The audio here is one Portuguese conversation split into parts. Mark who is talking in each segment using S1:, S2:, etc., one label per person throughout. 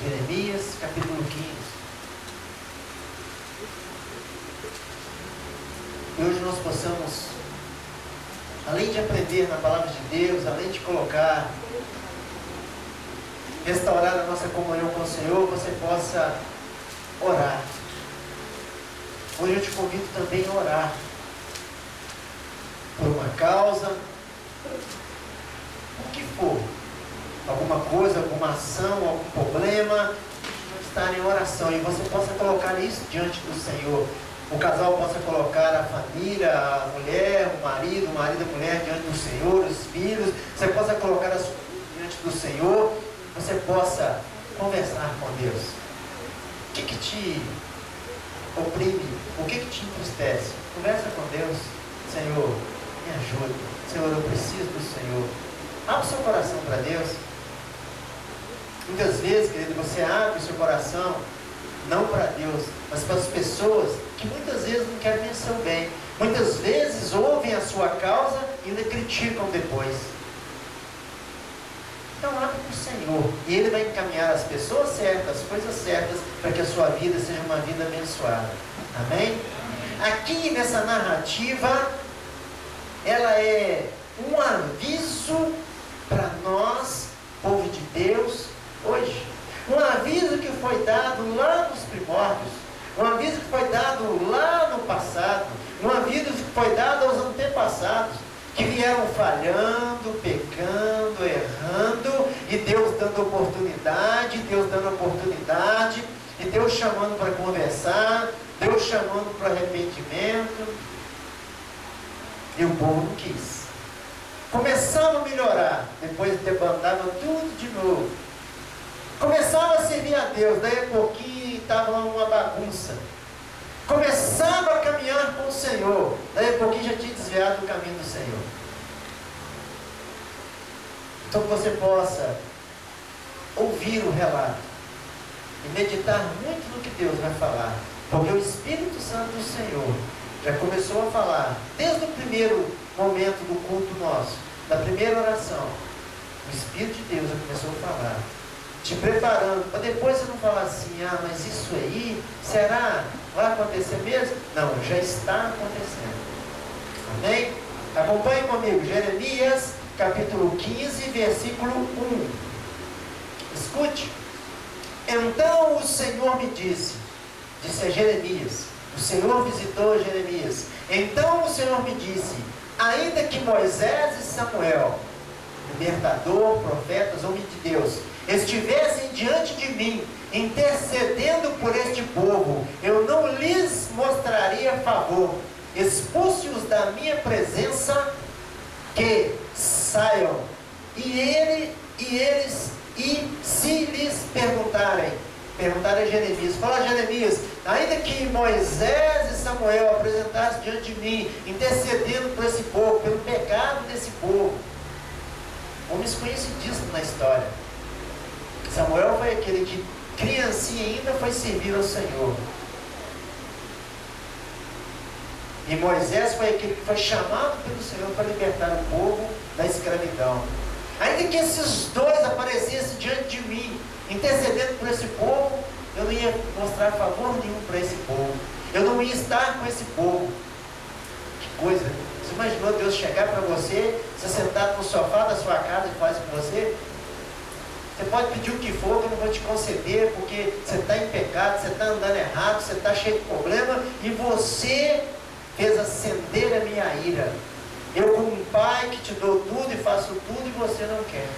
S1: Jeremias, capítulo 15. E hoje nós possamos, além de aprender na palavra de Deus, além de restaurar a nossa comunhão com o Senhor, você possa orar. Hoje eu te convido também a orar por uma causa, o que for, alguma coisa, alguma ação, algum problema, estar em oração e você possa colocar isso diante do Senhor. O casal possa colocar a família, a mulher, o marido a mulher diante do Senhor, os filhos, você possa colocar a sua vida diante do Senhor, você possa conversar com Deus. O que te oprime? O que te entristece? Conversa com Deus. Senhor, me ajuda. Senhor, eu preciso do Senhor. Abra o seu coração para Deus. Muitas vezes, querido, você abre o seu coração, não para Deus, mas para as pessoas que muitas vezes não querem nem seu bem. Muitas vezes ouvem a sua causa e ainda criticam depois. Então abre para o Senhor e Ele vai encaminhar as pessoas certas, as coisas certas, para que a sua vida seja uma vida abençoada. Amém? Aqui nessa narrativa, ela é um aviso para nós, povo de Deus, hoje. Um aviso que foi dado lá nos primórdios, um aviso que foi dado lá no passado, um aviso que foi dado aos antepassados, que vieram falhando, pecando, errando, e Deus dando oportunidade, e Deus chamando para conversar, Deus chamando para arrependimento, e o povo não quis. Começava a melhorar, depois debandavam tudo de novo. Começava a servir a Deus, daí a pouquinho estava uma bagunça. Começava a caminhar com o Senhor, daí a pouquinho já tinha desviado do caminho do Senhor. Então que você possa ouvir o relato e meditar muito no que Deus vai falar, porque o Espírito Santo do Senhor já começou a falar, desde o primeiro momento do culto nosso, da primeira oração. O Espírito de Deus já começou a falar, te preparando, para depois você não falar assim, mas isso aí, será? Vai acontecer mesmo? Não, já está acontecendo. Amém? Acompanhe comigo, Jeremias, capítulo 15, versículo 1. Escute. Então o Senhor me disse a Jeremias, o Senhor visitou Jeremias. Então o Senhor me disse, ainda que Moisés e Samuel, libertador, profetas, homem de Deus, estivessem diante de mim, intercedendo por este povo, eu não lhes mostraria favor. Expulse-os da minha presença, que saiam. E se lhes perguntarem a Jeremias, fala a Jeremias, ainda que Moisés e Samuel apresentassem diante de mim, intercedendo por esse povo, pelo pecado desse povo. Homens conhecidíssimos na história. Samuel foi aquele que, criancinha ainda, foi servir ao Senhor. E Moisés foi aquele que foi chamado pelo Senhor para libertar o povo da escravidão. Ainda que esses dois aparecessem diante de mim, intercedendo por esse povo, eu não ia mostrar favor nenhum para esse povo. Eu não ia estar com esse povo. Que coisa! Você imaginou Deus chegar para você, você sentado no sofá da sua casa e faz com você? Você pode pedir o que for, que eu não vou te conceder, porque você está em pecado, você está andando errado, você está cheio de problema, e você fez acender a minha ira. Eu, como um pai que te dou tudo e faço tudo, e você não quer.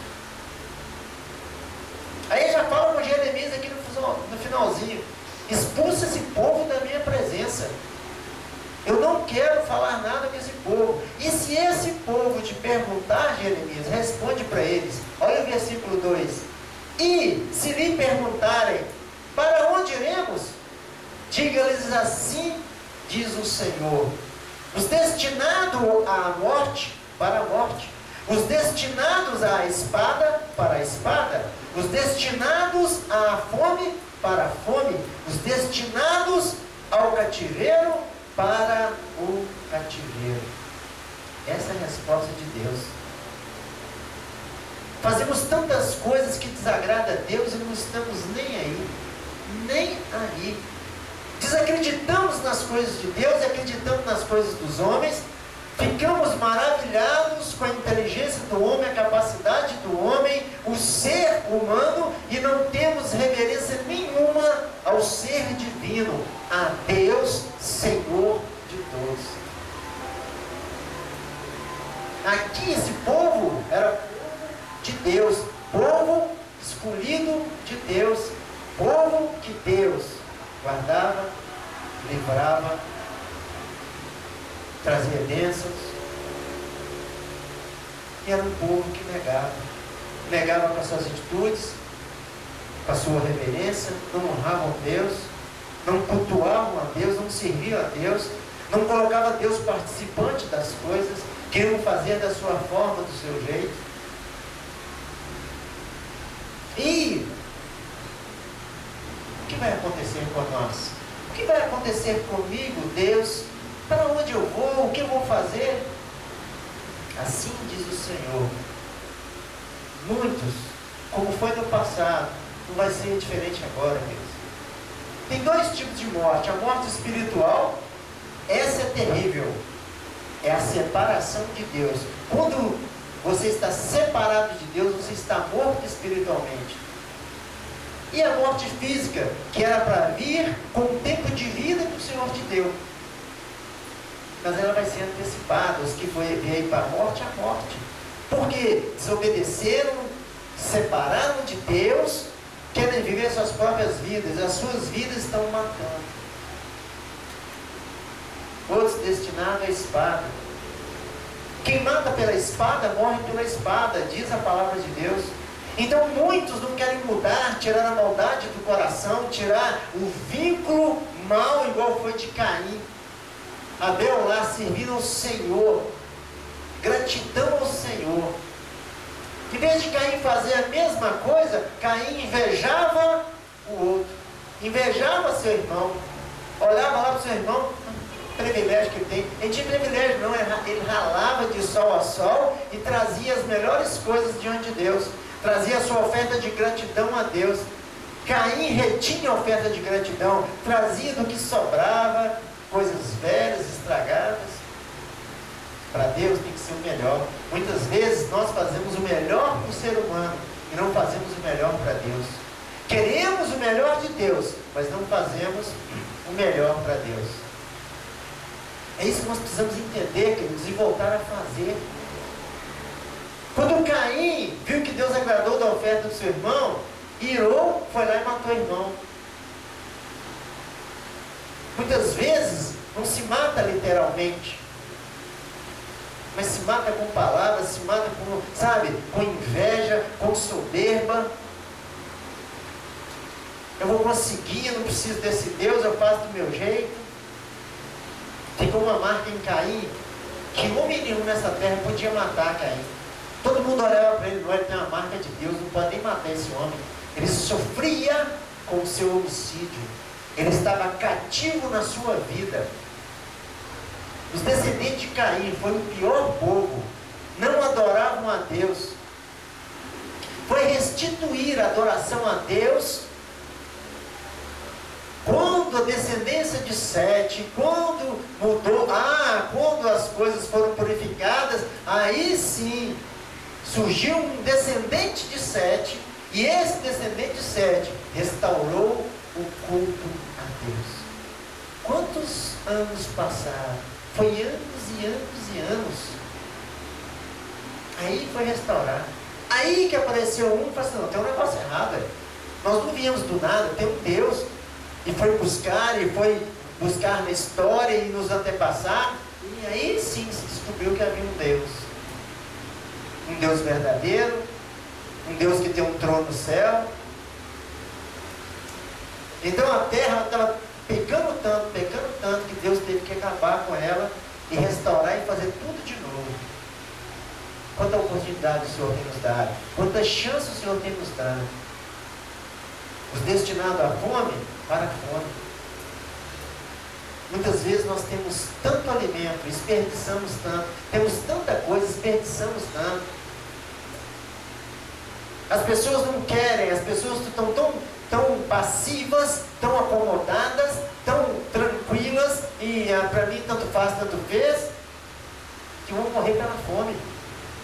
S1: Aí já fala com Jeremias aqui no finalzinho, expulsa esse povo da minha presença. Eu não quero falar nada com esse povo. E se esse povo te perguntar, Jeremias, responde para eles. Olha o versículo 2. E se lhe perguntarem, para onde iremos? Diga-lhes assim, diz o Senhor. Os destinados à morte, para a morte. Os destinados à espada, para a espada. Os destinados à fome, para a fome. Os destinados ao cativeiro, para o cativeiro. Essa é a resposta de Deus. Fazemos tantas coisas que desagradam a Deus e não estamos nem aí. Nem aí. Desacreditamos nas coisas de Deus e acreditamos nas coisas dos homens. Ficamos maravilhados com a inteligência do homem, a capacidade do homem, o ser humano, e não temos reverência nenhuma ao ser divino, a Deus, Senhor de todos. Aqui esse povo era de Deus, povo escolhido de Deus, povo que Deus guardava, livrava, trazia bênçãos. E era um povo que negava com as suas atitudes, com a sua reverência, não honravam a Deus, não cultuavam a Deus, não serviam a Deus, não colocavam a Deus participante das coisas, queriam fazer da sua forma, do seu jeito. E o que vai acontecer com nós? O que vai acontecer comigo, Deus? Para onde eu vou? O que eu vou fazer? Assim diz o Senhor. Muitos, como foi no passado, não vai ser diferente agora, Deus. Tem dois tipos de morte. A morte espiritual, essa é terrível. É a separação de Deus. Quando você está separado de Deus, você está morto espiritualmente. E a morte física, que era para vir com o tempo de vida que o Senhor te deu. Mas ela vai ser antecipada. Os que veio para a morte, porque desobedeceram, separaram de Deus, querem viver suas próprias vidas, as suas vidas estão matando. Outros destinados à espada. Quem mata pela espada, morre pela espada, diz a palavra de Deus. Então muitos não querem mudar, tirar a maldade do coração, tirar o vínculo mal igual foi de Caim. Abel lá servindo ao Senhor, gratidão ao Senhor. Em vez de Caim fazer a mesma coisa, Caim invejava o outro, invejava seu irmão, olhava lá para o seu irmão, privilégio que ele tem. Ele tinha privilégio não, ele ralava de sol a sol e trazia as melhores coisas diante de Deus, trazia a sua oferta de gratidão a Deus. Caim retinha a oferta de gratidão, trazia do que sobrava, coisas velhas, estragadas. Para Deus tem que ser o melhor. Muitas vezes nós fazemos o melhor para o ser humano e não fazemos o melhor para Deus. Queremos o melhor de Deus, mas não fazemos o melhor para Deus. É isso que nós precisamos entender, queridos, e voltar a fazer. Quando Caim viu que Deus agradou da oferta do seu irmão, irou, foi lá e matou o irmão. Muitas vezes não se mata literalmente, mas se mata com palavras, se mata com, com inveja, com soberba. Eu vou conseguir, eu não preciso desse Deus, eu faço do meu jeito. Ficou uma marca em Caim, que homem nenhum nessa terra podia matar Caim. Todo mundo olhava para ele, não, ele tem uma marca de Deus, não pode nem matar esse homem. Ele sofria com o seu homicídio. Ele estava cativo na sua vida. Os descendentes de Caim foram o pior povo. Não adoravam a Deus. Foi restituir a adoração a Deus quando a descendência de Sete, quando mudou, quando as coisas foram purificadas, aí sim surgiu um descendente de Sete, e esse descendente de Sete restaurou o culto a Deus. Quantos anos passaram? Foi anos e anos e anos. Aí foi restaurar. Aí que apareceu um e falou assim, não, tem um negócio errado. Nós não viemos do nada, tem um Deus. E foi buscar na história e nos antepassados. E aí sim se descobriu que havia um Deus. Um Deus verdadeiro. Um Deus que tem um trono no céu. Então a terra estava pecando tanto, que Deus teve que acabar com ela e restaurar e fazer tudo de novo. Quanta oportunidade o Senhor tem nos dado. Quanta chance o Senhor tem nos dado. Os destinados à fome, para a fome. Muitas vezes nós temos tanto alimento, desperdiçamos tanto, temos tanta coisa, desperdiçamos tanto. As pessoas não querem, as pessoas estão tão passivas, tão acomodadas, tão tranquilas, e para mim tanto faz, tanto fez, que vão morrer pela fome.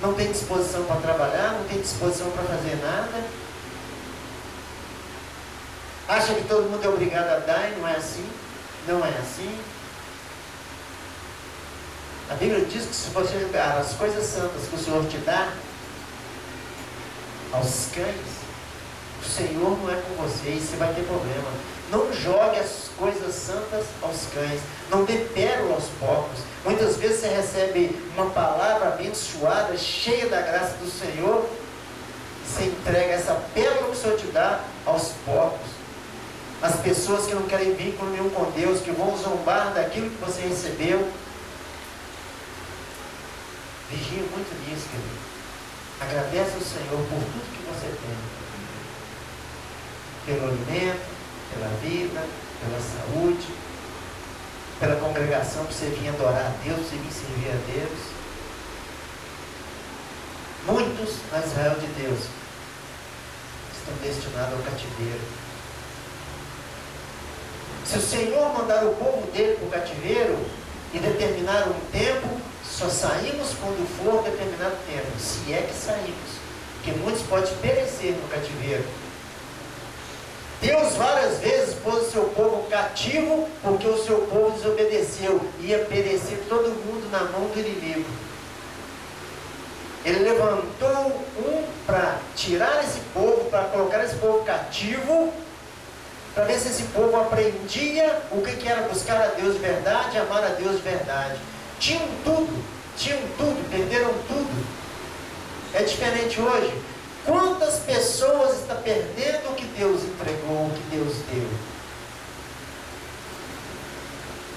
S1: Não tem disposição para trabalhar, não tem disposição para fazer nada. Acha que todo mundo é obrigado a dar, e não é assim. Não é assim. A Bíblia diz que se você dar as coisas santas que o Senhor te dá aos cães, o Senhor não é com você, e você vai ter problema. Não jogue as coisas santas aos cães. Não dê pérola aos porcos. Muitas vezes você recebe uma palavra abençoada, cheia da graça do Senhor, e você entrega essa pérola que o Senhor te dá aos porcos. As pessoas que não querem vínculo nenhum com Deus, que vão zombar daquilo que você recebeu. Vigie muito nisso, querido. Agradece ao Senhor por tudo que você tem. Pelo alimento, pela vida, pela saúde, pela congregação que você vinha adorar a Deus, você vinha servir a Deus. Muitos na Israel de Deus estão destinados ao cativeiro. Se o Senhor mandar o povo dele para o cativeiro e determinar um tempo, só saímos quando for determinado tempo, se é que saímos, porque muitos podem perecer no cativeiro. Deus várias vezes pôs o seu povo cativo, porque o seu povo desobedeceu, ia perecer todo mundo na mão do inimigo. Ele levantou um para tirar esse povo, para colocar esse povo cativo, para ver se esse povo aprendia o que era buscar a Deus de verdade, amar a Deus de verdade. Tinham tudo, perderam tudo. É diferente hoje. Quantas pessoas estão perdendo o que Deus entregou, o que Deus deu?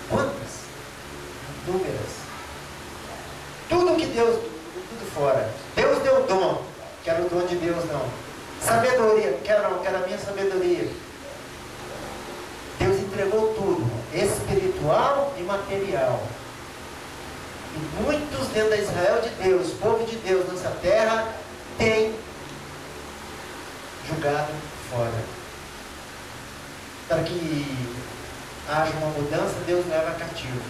S1: Quantas? Inúmeras. Tudo que Deus, tudo fora. Deus deu dom, quero o dom de Deus não. Sabedoria, quero a minha sabedoria. Deus entregou tudo, espiritual e material. E muitos dentro da Israel de Deus, povo de Deus nessa terra, têm julgado fora. Para que haja uma mudança, Deus leva cativo.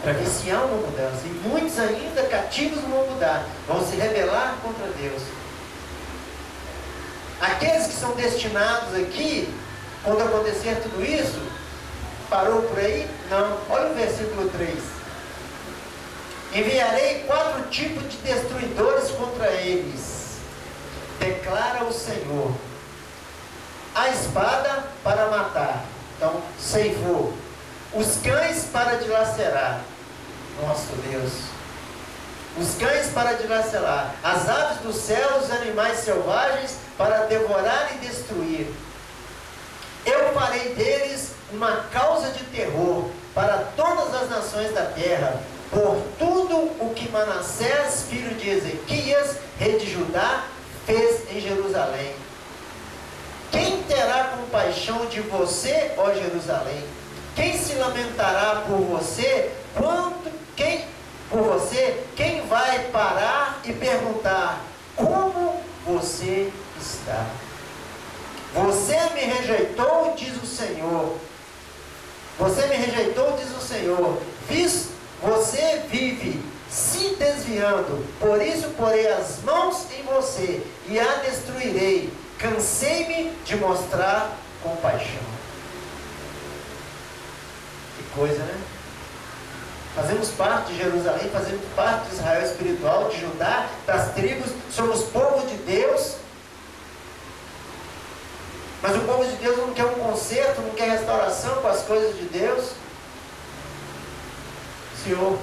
S1: Para ver se há uma mudança. E muitos ainda cativos vão mudar, vão se rebelar contra Deus. Aqueles que são destinados aqui, quando acontecer tudo isso, parou por aí? Não. Olha o versículo 3. Enviarei 4 tipos de destruidores contra eles, declara o Senhor. A espada para matar. Então, ceifou. Os cães para dilacerar. Nosso Deus. Os cães para dilacerar. As aves do céu, os animais selvagens para devorar e destruir. Eu farei deles uma causa de terror para todas as nações da terra, por tudo o que Manassés, filho de Ezequias, rei de Judá, fez em Jerusalém. Quem terá compaixão de você, ó Jerusalém? Quem se lamentará por você? Quem vai parar e perguntar como você está? Você me rejeitou, diz o Senhor. Você me rejeitou, diz o Senhor. Você vive se desviando, por isso porei as mãos em você e a destruirei. Cansei-me de mostrar compaixão. Que coisa, né? Fazemos parte de Jerusalém, fazemos parte de Israel espiritual, de Judá, das tribos, somos povo de Deus. Mas o povo de Deus não quer um conserto, não quer restauração com as coisas de Deus. O Senhor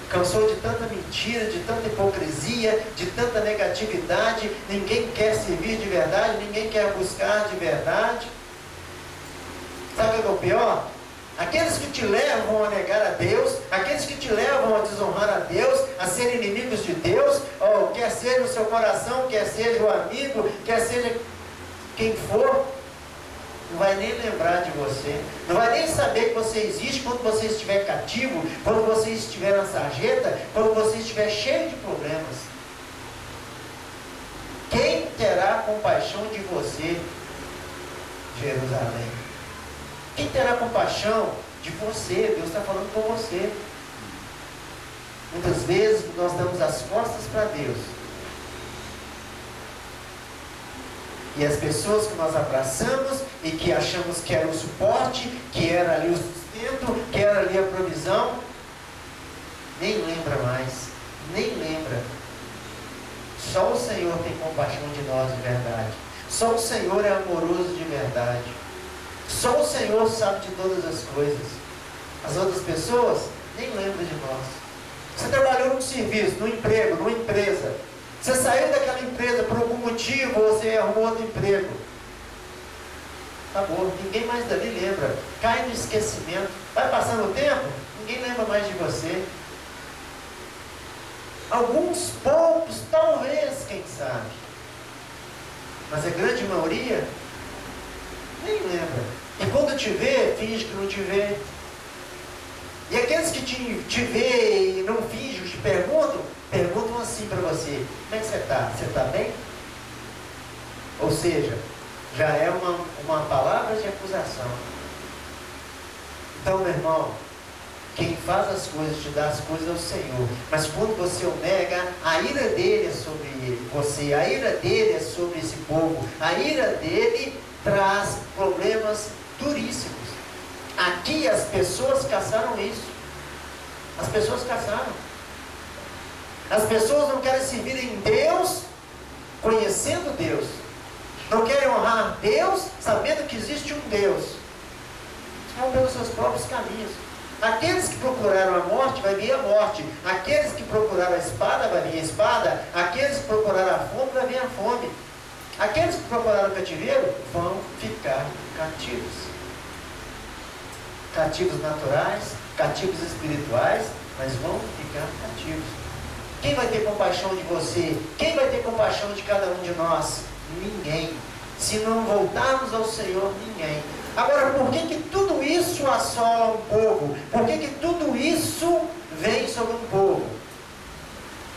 S1: cansou de tanta mentira, de tanta hipocrisia, de tanta negatividade. Ninguém quer servir de verdade, ninguém quer buscar de verdade. Sabe o que é o pior? Aqueles que te levam a negar a Deus, aqueles que te levam a desonrar a Deus, a ser inimigos de Deus, ou quer seja o seu coração, quer seja o amigo, quer seja quem for, não vai nem lembrar de você, não vai nem saber que você existe quando você estiver cativo, quando você estiver na sarjeta, quando você estiver cheio de problemas. terá compaixão de você, Jerusalém? Quem terá compaixão de você? Deus está falando com você. Muitas vezes nós damos as costas para Deus. E as pessoas que nós abraçamos e que achamos que era o suporte, que era ali o sustento, que era ali a provisão, nem lembra mais, nem lembra. Só o Senhor tem compaixão de nós de verdade. Só o Senhor é amoroso de verdade. Só o Senhor sabe de todas as coisas. As outras pessoas nem lembram de nós. Você trabalhou num serviço, num emprego, numa empresa. Você saiu daquela empresa por algum motivo, ou você arrumou outro emprego. Acabou, ninguém mais dali lembra. Cai no esquecimento. Vai passando o tempo, ninguém lembra mais de você. Alguns poucos, talvez, quem sabe. Mas a grande maioria nem lembra. E quando te vê, finge que não te vê. E aqueles que te vê e não fingem, te perguntam assim para você: como é que você está? Você está bem? Ou seja, já é uma palavra de acusação. Então, meu irmão, quem faz as coisas, te dá as coisas é o Senhor. Mas quando você o nega, a ira dele é sobre você, a ira dele é sobre esse povo, a ira dele traz problemas duríssimos. Aqui as pessoas caçaram isso. As pessoas caçaram. As pessoas não querem servir em Deus, conhecendo Deus. Não querem honrar Deus, sabendo que existe um Deus. Vão pelos seus próprios caminhos. Aqueles que procuraram a morte, vai vir a morte. Aqueles que procuraram a espada, vai vir a espada. Aqueles que procuraram a fome, vai vir a fome. Aqueles que procuraram o cativeiro, vão ficar cativos. Cativos naturais, cativos espirituais, mas vão ficar cativos. Quem vai ter compaixão de você? Quem vai ter compaixão de cada um de nós? Ninguém. Se não voltarmos ao Senhor, ninguém. Agora, por que tudo isso assola um povo? Por que tudo isso vem sobre um povo?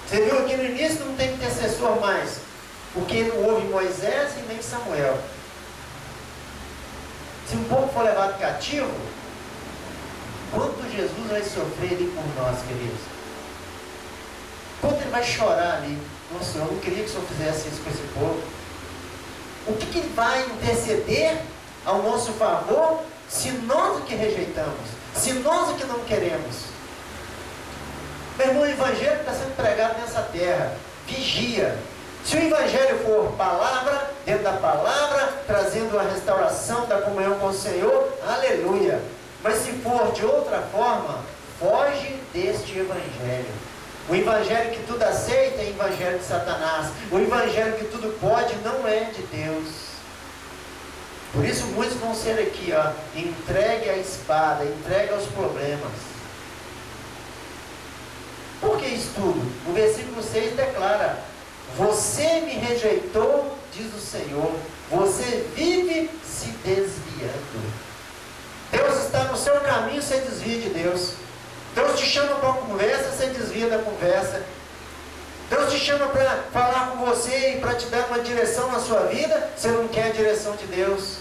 S1: Você viu aqui no início, não tem intercessor mais, porque não houve Moisés e nem Samuel. Se um povo for levado cativo, quanto Jesus vai sofrer ali por nós, queridos? Quanto ele vai chorar ali? Nossa, eu não queria que o Senhor fizesse isso com esse povo. O que ele vai interceder ao nosso favor, se nós o que rejeitamos, se nós o que não queremos? Meu irmão, o Evangelho está sendo pregado nessa terra. Vigia. Se o Evangelho for palavra, dentro da palavra, trazendo a restauração da comunhão com o Senhor, aleluia. Mas se for de outra forma, foge deste Evangelho. O Evangelho que tudo aceita é o Evangelho de Satanás. O Evangelho que tudo pode não é de Deus. Por isso muitos vão ser aqui, ó, entregue à espada, entregue aos problemas. Por que isso tudo? O versículo 6 declara: você me rejeitou, diz o Senhor, você vive se desviando. Deus está no seu caminho, você desvia de Deus. Deus te chama para uma conversa, você desvia da conversa. Deus te chama para falar com você e para te dar uma direção na sua vida, você não quer a direção de Deus.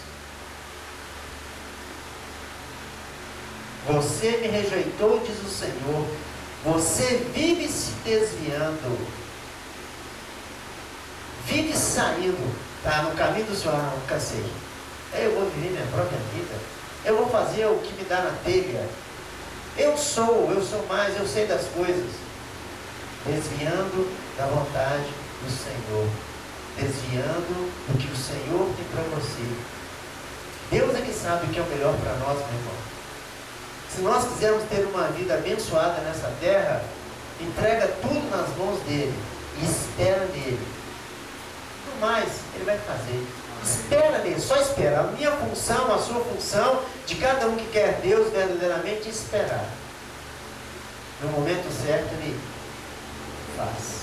S1: Você me rejeitou, diz o Senhor, você vive se desviando, vive saindo, tá no caminho do Senhor. Não cansei, eu vou viver minha própria vida, eu vou fazer o que me dá na telha, eu sou mais, eu sei das coisas. Desviando da vontade do Senhor, desviando do que o Senhor tem para você. Deus é que sabe o que é o melhor para nós, meu irmão. Se nós quisermos ter uma vida abençoada nessa terra, entrega tudo nas mãos dele e espera nele. No mais, ele vai fazer. Espera nele, só espera. A minha função, a sua função, de cada um que quer Deus verdadeiramente, é esperar. No momento certo, ele faz.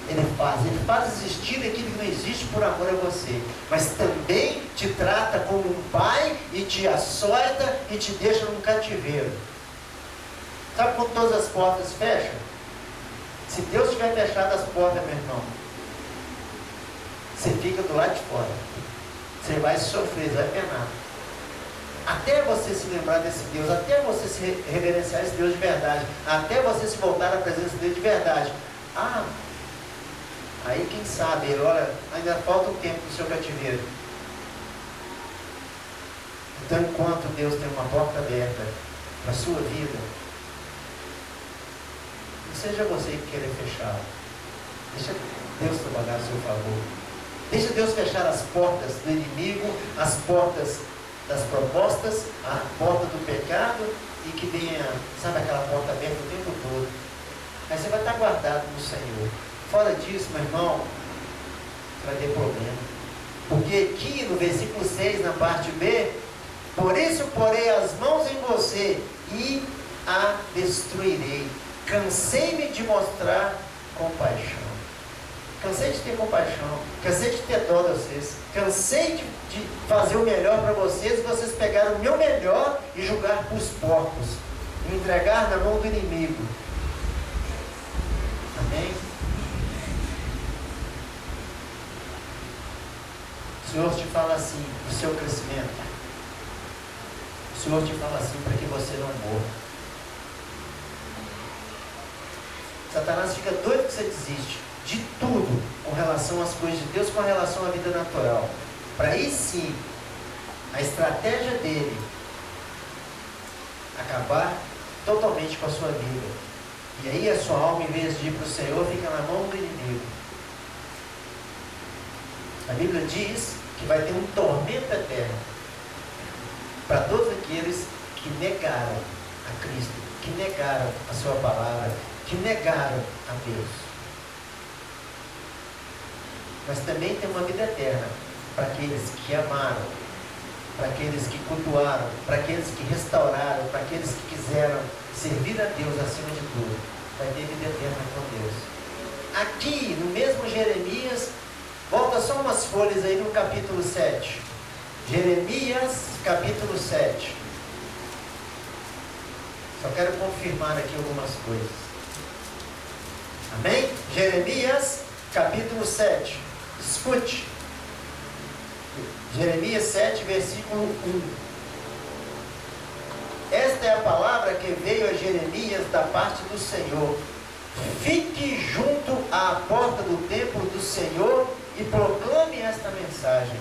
S1: Ele faz existir aquilo que não existe por amor a você, mas também te trata como um pai e te açoita e te deixa num cativeiro. Sabe quando todas as portas fecham? Se Deus tiver fechado as portas, meu irmão, você fica do lado de fora. Você vai sofrer, vai penar. Até você se lembrar desse Deus, até você se reverenciar esse Deus de verdade, até você se voltar à presença dele de verdade. Aí quem sabe, olha, ainda falta um tempo do seu cativeiro. Então, enquanto Deus tem uma porta aberta para a sua vida, não seja você que querer fechá-la. Deixa Deus trabalhar a seu favor. Deixa Deus fechar as portas do inimigo, as portas das propostas, a porta do pecado, e que venha, sabe, aquela porta aberta o tempo todo. Aí você vai estar guardado no Senhor. Fora disso, meu irmão, você vai ter problema. Porque aqui no versículo 6, na parte B, por isso porei as mãos em você e a destruirei. Cansei-me de mostrar compaixão. Cansei de ter compaixão. Cansei de ter dó de vocês. Cansei de fazer o melhor para vocês, e vocês pegaram o meu melhor e julgar para os porcos. Me entregar na mão do inimigo. Amém? O Senhor te fala assim, o seu crescimento. O Senhor te fala assim para que você não morra. Satanás fica doido que você desiste de tudo com relação às coisas de Deus, com relação à vida natural. Para aí sim, a estratégia dele acabar totalmente com a sua vida. E aí a sua alma, em vez de ir para o Senhor, fica na mão do inimigo. A Bíblia diz que vai ter um tormento eterno para todos aqueles que negaram a Cristo, que negaram a sua palavra, que negaram a Deus. Mas também tem uma vida eterna para aqueles que amaram, para aqueles que cultuaram, para aqueles que restauraram, para aqueles que quiseram servir a Deus acima de tudo. Vai ter vida eterna com Deus. Aqui, no mesmo Jeremias, volta só umas folhas aí no capítulo 7. Jeremias, capítulo 7. Só quero confirmar aqui algumas coisas. Amém? Jeremias, capítulo 7. Escute. Jeremias 7, versículo 1. Esta é a palavra que veio a Jeremias da parte do Senhor. Fique junto à porta do templo do Senhor e proclame esta mensagem.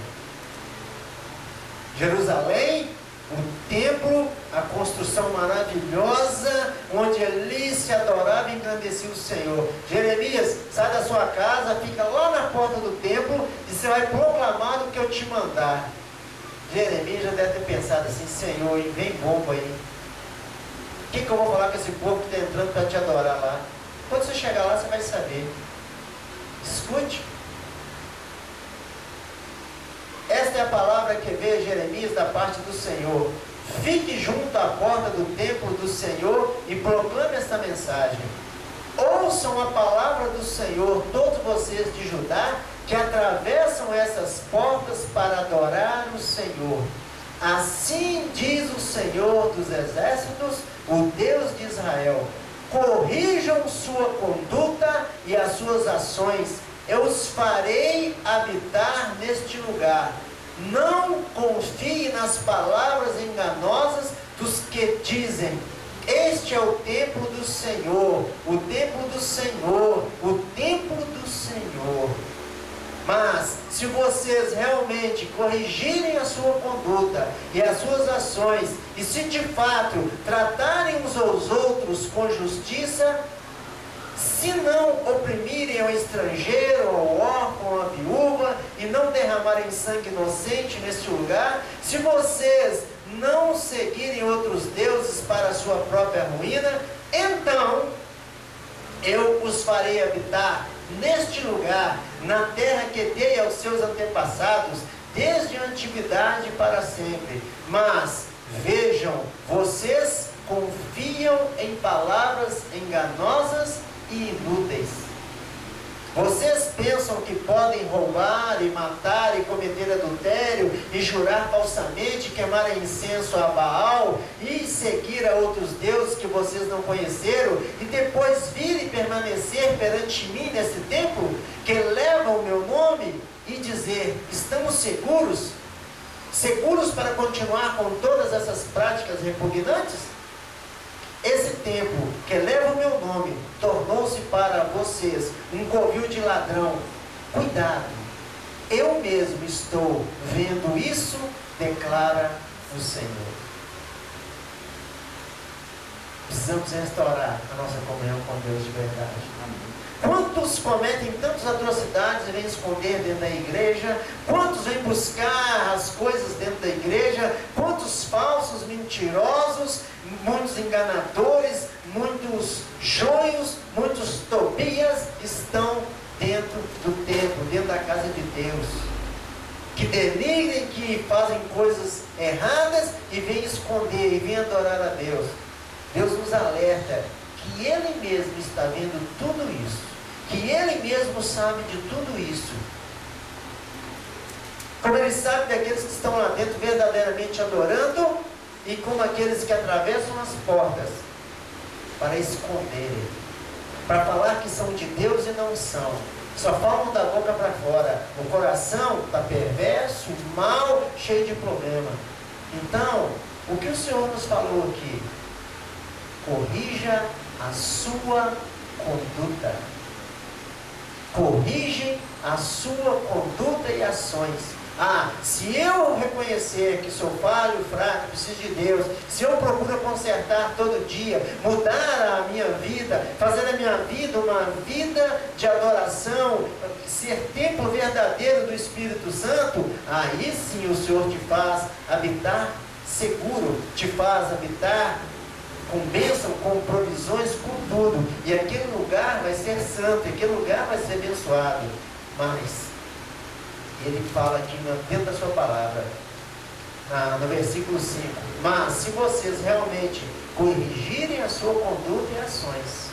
S1: Jerusalém, o templo, a construção maravilhosa, onde ali se adorava e engrandecia o Senhor. Jeremias, sai da sua casa, fica lá na porta do templo e você vai proclamar o que eu te mandar. Jeremias já deve ter pensado assim: Senhor, vem bomba aí. O que eu vou falar com esse povo que está entrando para te adorar lá? Quando você chegar lá, você vai saber. Escute. Esta é a palavra que veio a Jeremias da parte do Senhor. Fique junto à porta do templo do Senhor e proclame esta mensagem. Ouçam a palavra do Senhor, todos vocês de Judá, que atravessam essas portas para adorar o Senhor. Assim diz o Senhor dos exércitos, o Deus de Israel: corrijam sua conduta e as suas ações. Eu os farei habitar neste lugar. Não confie nas palavras enganosas dos que dizem: este é o templo do Senhor, o templo do Senhor, o templo do Senhor. Mas, se vocês realmente corrigirem a sua conduta e as suas ações, e se de fato tratarem uns aos outros com justiça, se não oprimirem ao estrangeiro, ao órfão, à viúva, e não derramarem sangue inocente neste lugar, se vocês não seguirem outros deuses para a sua própria ruína, então eu os farei habitar neste lugar, na terra que dei aos seus antepassados, desde a antiguidade para sempre. Mas, vejam, vocês confiam em palavras enganosas e inúteis. Vocês pensam que podem roubar e matar e cometer adultério e jurar falsamente, queimar incenso a Baal e seguir a outros deuses que vocês não conheceram e depois vir e permanecer perante mim nesse templo que leva o meu nome e dizer, estamos seguros? Seguros para continuar com todas essas práticas repugnantes? Esse templo que leva o meu nome tornou-se para vocês um covil de ladrão. Cuidado, eu mesmo estou vendo isso, declara o Senhor. Precisamos restaurar a nossa comunhão com Deus de verdade. Quantos cometem tantas atrocidades e vêm esconder dentro da igreja? Quantos vêm buscar as coisas dentro da igreja? Quantos falsos mentirosos, muitos enganadores, muitos joios, muitos Tobias estão dentro do templo, dentro da casa de Deus, que denigrem, que fazem coisas erradas e vêm esconder e vêm adorar a Deus. Deus nos alerta que Ele mesmo está vendo tudo isso, que Ele mesmo sabe de tudo isso, como Ele sabe daqueles que estão lá dentro verdadeiramente adorando, e como aqueles que atravessam as portas para esconderem, para falar que são de Deus e não são, só falam da boca para fora, o coração está perverso, mal, cheio de problema. Então, o que o Senhor nos falou aqui? Corrija a sua conduta. Corrige a sua conduta e ações. Se eu reconhecer que sou falho, fraco, preciso de Deus, se eu procuro consertar todo dia, mudar a minha vida, fazer a minha vida uma vida de adoração, ser templo verdadeiro do Espírito Santo, aí sim o Senhor te faz habitar seguro, te faz habitar com bênção, com provisões, com tudo. E aquele lugar vai ser santo, aquele lugar vai ser abençoado. Mas Ele fala aqui dentro da sua palavra, no versículo 5, mas se vocês realmente corrigirem a sua conduta e ações,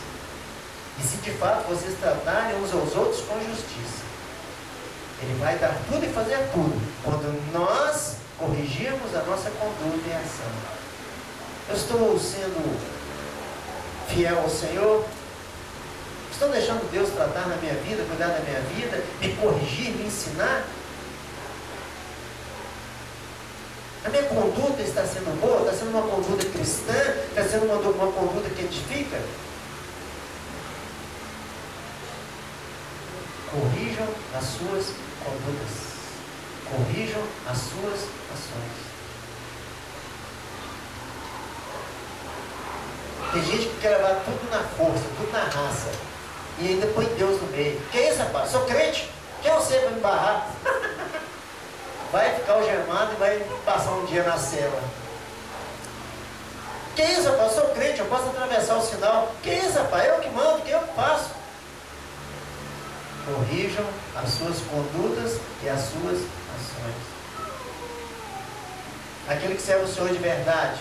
S1: e se de fato vocês tratarem uns aos outros com justiça, Ele vai dar tudo e fazer tudo, quando nós corrigirmos a nossa conduta e ação. Eu estou sendo fiel ao Senhor? Estou deixando Deus tratar na minha vida, cuidar da minha vida, me corrigir, me ensinar? A minha conduta está sendo boa? Está sendo uma conduta cristã? Está sendo uma conduta que edifica? Corrijam as suas condutas. Corrijam as suas ações. Tem gente que quer levar tudo na força, tudo na raça, e ainda põe Deus no meio. Que isso, rapaz? Sou crente? Quem é você para me barrar? Vai ficar algemado e vai passar um dia na cela. Que isso, rapaz? Sou crente, eu posso atravessar o sinal. Que isso, rapaz? Eu que mando, que eu que faço. Corrijam as suas condutas e as suas ações. Aquele que serve o Senhor de verdade,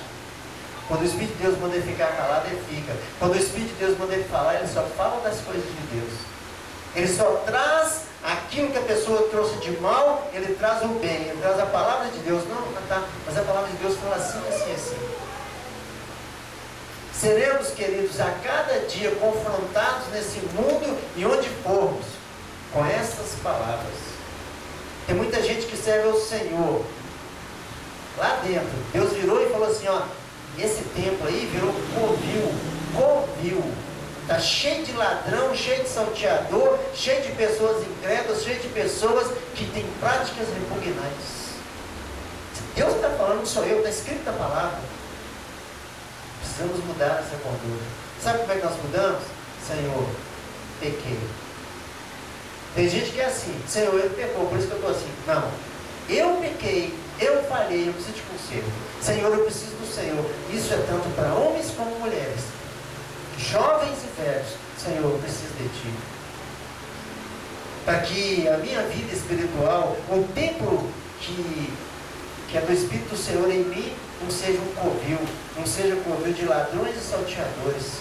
S1: quando o Espírito de Deus manda ele ficar calado, ele fica. Quando o Espírito de Deus manda ele falar, ele só fala das coisas de Deus. Ele só traz aquilo que a pessoa trouxe de mal, ele traz o bem, ele traz a palavra de Deus. Não, tá, mas a palavra de Deus fala assim, assim, assim. Seremos, queridos, a cada dia confrontados nesse mundo e onde formos, com essas palavras. Tem muita gente que serve ao Senhor. Lá dentro, Deus virou e falou assim, esse templo aí virou covil. Está cheio de ladrão, cheio de salteador, cheio de pessoas incrédulas, cheio de pessoas que têm práticas repugnantes. Se Deus está falando, não sou eu, está escrito na palavra. Precisamos mudar essa conduta. Sabe como é que nós mudamos? Senhor, pequei. Tem gente que é assim, Senhor, ele pecou, por isso que eu estou assim. Não, eu pequei, eu falhei, eu preciso de conserto. Senhor, eu preciso do Senhor. Isso é tanto para homens como mulheres, jovens e velhos. Senhor, eu preciso de Ti. Para que a minha vida espiritual, o templo que é do Espírito do Senhor em mim, não seja um covil, não seja um covil de ladrões e salteadores.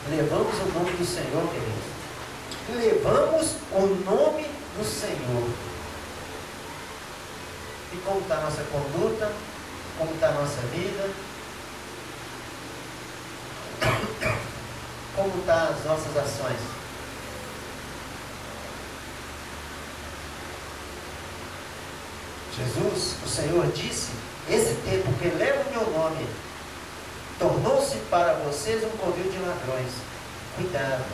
S1: Levamos o nome do Senhor, queridos. Levamos o nome do Senhor. E como está a nossa conduta? Como está a nossa vida? Como estão as nossas ações? Jesus, o Senhor disse, esse tempo que leva o meu nome, tornou-se para vocês um covil de ladrões. Cuidado,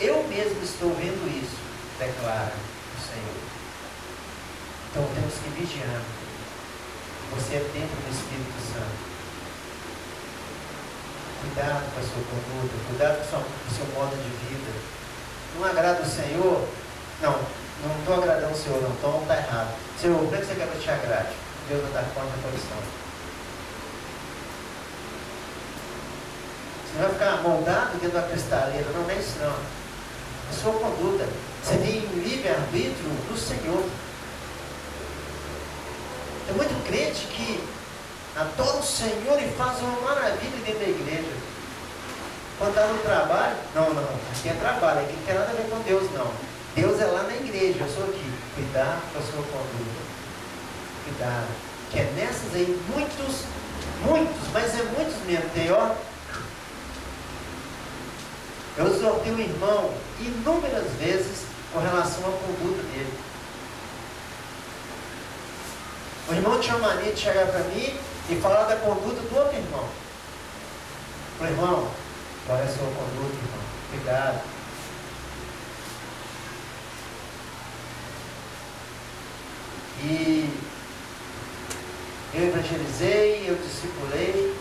S1: eu mesmo estou vendo isso, declara o Senhor. Então temos que vigiar. Você é templo do Espírito Santo. Cuidado com a sua conduta, cuidado com o seu modo de vida. Não agrada o Senhor? Não estou agradando o Senhor, não. Então está errado. Senhor, como é que você quer que eu te agrade? Deus não dá conta da condição. Você não vai ficar moldado dentro da cristaleira. Não é isso, não. A sua conduta. Você tem um livre-arbítrio do Senhor. Tem muito crente que adora o Senhor e faz uma maravilha dentro da igreja. Quando está no trabalho, não, aqui é trabalho, aqui não tem nada a ver com Deus, não. Deus é lá na igreja, eu sou aqui. Cuidado com a sua conduta. Cuidado. Que é nessas aí, muitos, mas é muitos mesmo. Tem, ó. Eu exortei o irmão inúmeras vezes com relação à conduta dele. O irmão tinha uma mania de chegar para mim e falar da conduta do outro irmão. Eu falei, irmão, qual é a sua conduta, irmão? Cuidado. E eu evangelizei, eu discipulei.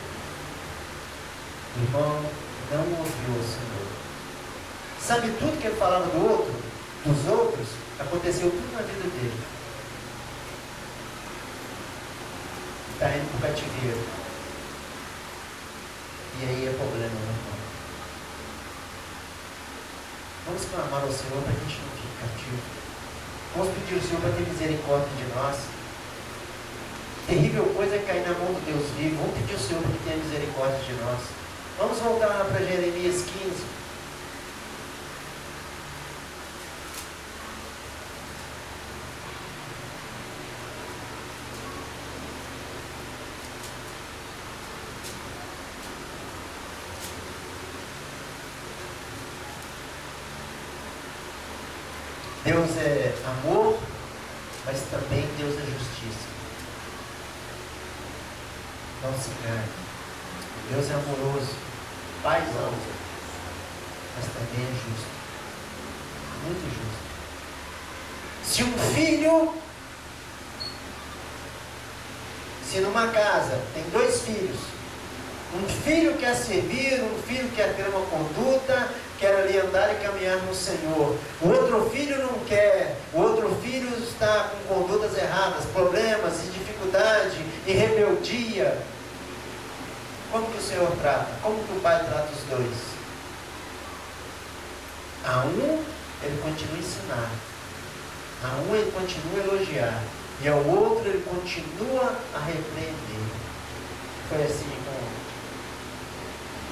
S1: O irmão não ouviu o Senhor. Sabe tudo que ele falava dos outros, aconteceu tudo na vida dele. Está indo para o cativeiro. E aí é problema, meu irmão. Vamos clamar ao Senhor para a gente não ficar cativo. Vamos pedir ao Senhor para ter misericórdia de nós. Terrível coisa é cair na mão do Deus vivo. Vamos pedir ao Senhor para que tenha misericórdia de nós. Vamos voltar lá para Jeremias 15. Deus é amor, mas também Deus é justiça. Não se engane. Deus é amoroso, paizão, mas também é justo. Muito justo. Se numa casa tem 2 filhos, um filho quer servir, um filho quer ter uma conduta, quer ali andar e caminhar no Senhor. O outro filho não quer, o outro filho está com condutas erradas, problemas e dificuldade e rebeldia. Como que o Senhor trata? Como que o Pai trata os dois? A um, ele continua a ensinar. A um, ele continua a elogiar. E ao outro, ele continua a repreender. Foi assim com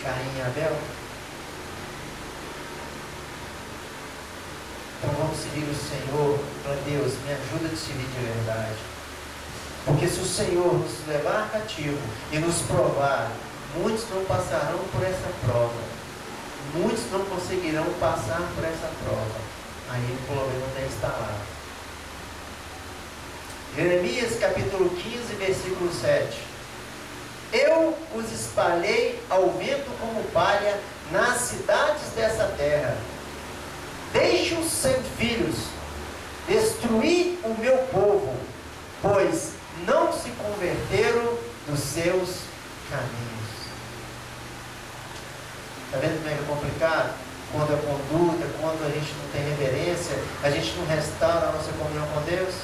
S1: Caim e Abel. Então vamos servir o Senhor. Para Deus, me ajuda a te servir de verdade. Porque se o Senhor nos levar cativo e nos provar, muitos não passarão por essa prova. Muitos não conseguirão passar por essa prova. Aí o problema está instalado. Jeremias capítulo 15, versículo 7. Eu os espalhei ao vento como palha nas cidades dessa terra. Deixe-os sem filhos, destruí o meu povo, pois não se converteram dos seus caminhos. Está vendo como é que é complicado? Quando a conduta, quando a gente não tem reverência, a gente não restaura a nossa comunhão com Deus.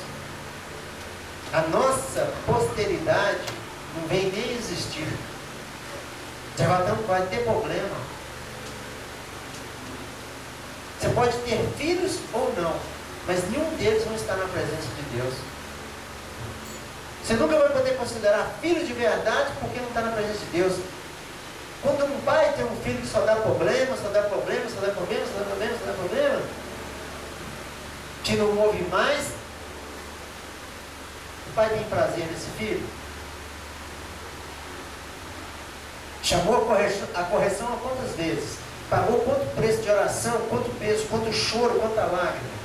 S1: A nossa posteridade não vem nem existir. Vai ter problema. Você pode ter filhos ou não, mas nenhum deles vão estar na presença de Deus. Você nunca vai poder considerar filho de verdade porque não está na presença de Deus. Quando um pai tem um filho que só dá problema, que não ouve mais, o pai tem prazer nesse filho. Chamou a correção a quantas vezes? Pagou quanto preço de oração, quanto peso, quanto choro, quanta lágrima.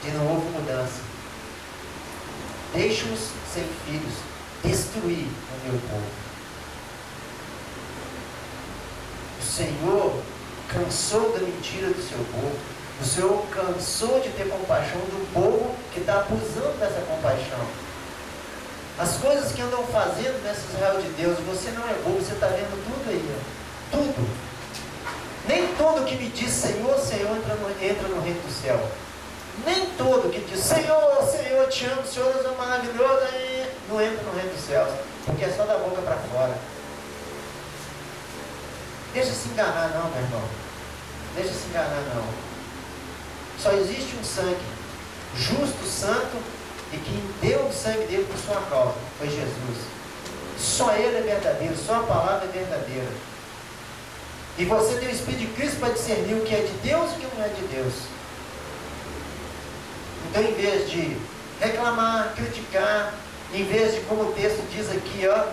S1: e não houve mudança. Deixe-os sem filhos, destruir o meu povo. O Senhor cansou da mentira do seu povo. O Senhor cansou de ter compaixão do povo que está abusando dessa compaixão. As coisas que andam fazendo nessa Israel de Deus, você não é bobo, você está vendo tudo aí, ó. Tudo. Nem todo que me diz Senhor, Senhor entra no reino do céu. Nem todo que diz Senhor, Senhor, te amo, Senhor, é maravilhoso, não entra no reino dos céus, porque é só da boca para fora. Deixa se enganar não, meu irmão. Deixa se enganar não. Só existe um sangue justo, santo, e quem deu o sangue dele por sua causa foi Jesus. Só Ele é verdadeiro, só a palavra é verdadeira. E você tem o Espírito de Cristo para discernir o que é de Deus e o que não é de Deus. Então, em vez de reclamar, criticar, em vez de, como o texto diz aqui, ó,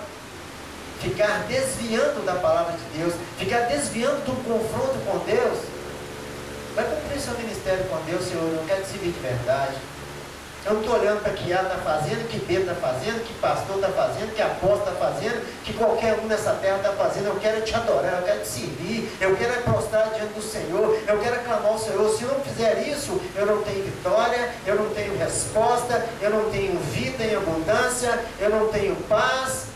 S1: ficar desviando da palavra de Deus, ficar desviando do confronto com Deus, vai cumprir seu ministério com Deus. Senhor, eu quero te servir de verdade. Eu não estou olhando para que Ela está fazendo, que Pedro está fazendo, que pastor está fazendo, que apóstolo está fazendo, que qualquer um nessa terra está fazendo. Eu quero te adorar, eu quero te servir, eu quero prostrar diante do Senhor, eu quero aclamar o Senhor. Se eu não fizer isso, eu não tenho vitória, eu não tenho resposta, eu não tenho vida em abundância, eu não tenho paz,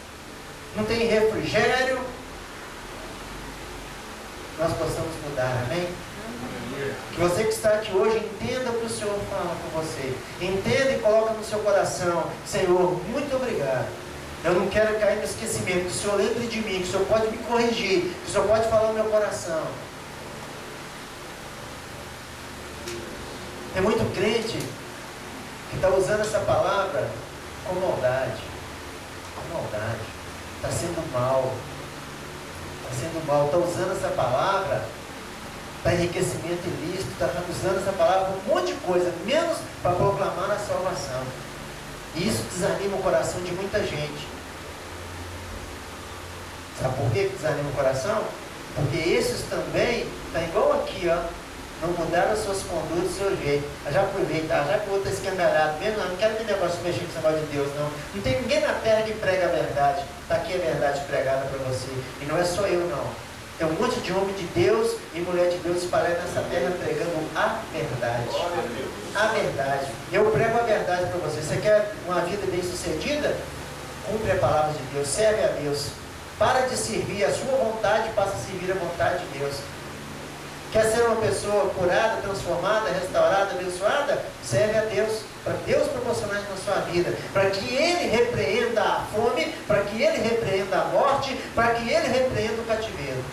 S1: não tenho refrigério. Nós possamos mudar, amém? Que você que está aqui hoje entenda o que o Senhor fala com você. Entenda e coloca no seu coração: Senhor, muito obrigado. Eu não quero cair no esquecimento. Que o Senhor lembre de mim, que o Senhor pode me corrigir, que o Senhor pode falar no meu coração. Tem muito crente que está usando essa palavra com maldade. Com maldade. Está sendo mal. Está sendo mal. Está usando essa palavra para enriquecimento ilícito, está usando essa palavra para um monte de coisa, menos para proclamar a salvação. E isso desanima o coração de muita gente. Sabe por que desanima o coração? Porque esses também, está igual aqui, ó, não mudaram as suas condutas, o seu jeito. Já aproveita, já que o outro está escandalhado mesmo, não quero ter negócio de mexer com esse negócio de Deus, não. Não tem ninguém na terra que prega a verdade. Está aqui a verdade pregada para você. E não é só eu, não. Tem um monte de homem de Deus e mulher de Deus espalhada nessa terra pregando a verdade. A verdade. Eu prego a verdade para você. Você quer uma vida bem sucedida? Cumpre a palavra de Deus. Serve a Deus. Para de servir a sua vontade e passa a servir a vontade de Deus. Quer ser uma pessoa curada, transformada, restaurada, abençoada? Serve a Deus. Para Deus proporcionar isso na sua vida. Para que Ele repreenda a fome, para que Ele repreenda a morte, para que Ele repreenda o cativeiro.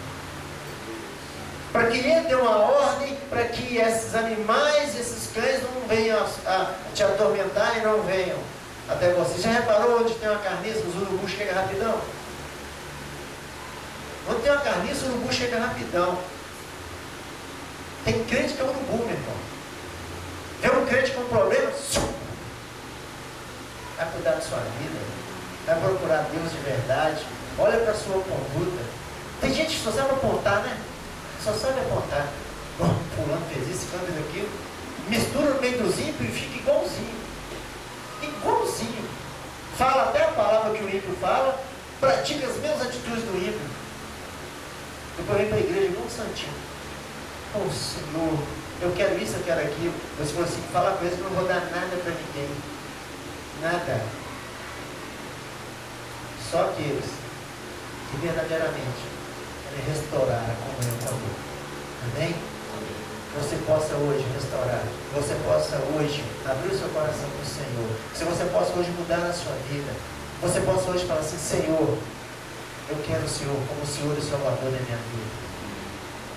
S1: Para que Ele dê uma ordem, para que esses animais, esses cães não venham a te atormentar e não venham até você. Já reparou onde tem uma carniça, os urubus chegam rapidão? Onde tem uma carniça, o urubu chega rapidão. Tem crente que é urubu, meu irmão. Vê um crente com problema, vai cuidar da sua vida, vai procurar Deus de verdade, olha para a sua conduta. Tem gente que só sabe apontar, né? Só sabe apontar. Fulano fez isso, fulano fez aquilo. Mistura no meio dos ímpios e fica igualzinho. Igualzinho. Fala até a palavra que o ímpio fala, pratica as mesmas atitudes do ímpio. Depois vem para a igreja igual um santinho. Oh Senhor, eu quero isso, eu quero aquilo. Você falou assim, fala com eles que eu não vou dar nada para ninguém. Nada. Só aqueles que verdadeiramente querem restaurar a comunhão com Deus. Amém? Você possa hoje restaurar. Você possa hoje abrir o seu coração para o Senhor. Se você possa hoje mudar a sua vida. Você possa hoje falar assim, Senhor, eu quero o Senhor como o Senhor e Salvador da minha vida.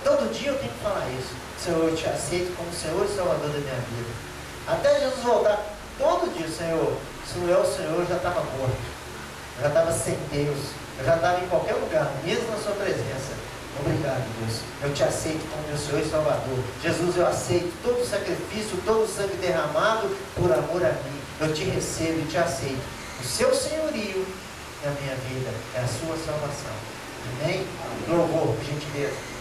S1: Todo dia eu tenho que falar isso. Senhor, eu te aceito como Senhor e Salvador da minha vida. Até Jesus voltar, todo dia, Senhor, se não é o Senhor, eu já estava morto. Eu já estava sem Deus. Eu já estava em qualquer lugar, mesmo na sua presença. Obrigado, Deus. Eu te aceito como meu Senhor e Salvador. Jesus, eu aceito todo o sacrifício, todo o sangue derramado por amor a mim. Eu te recebo e te aceito. O seu senhorio na minha vida é a sua salvação. Amém? Louvor, por gentileza.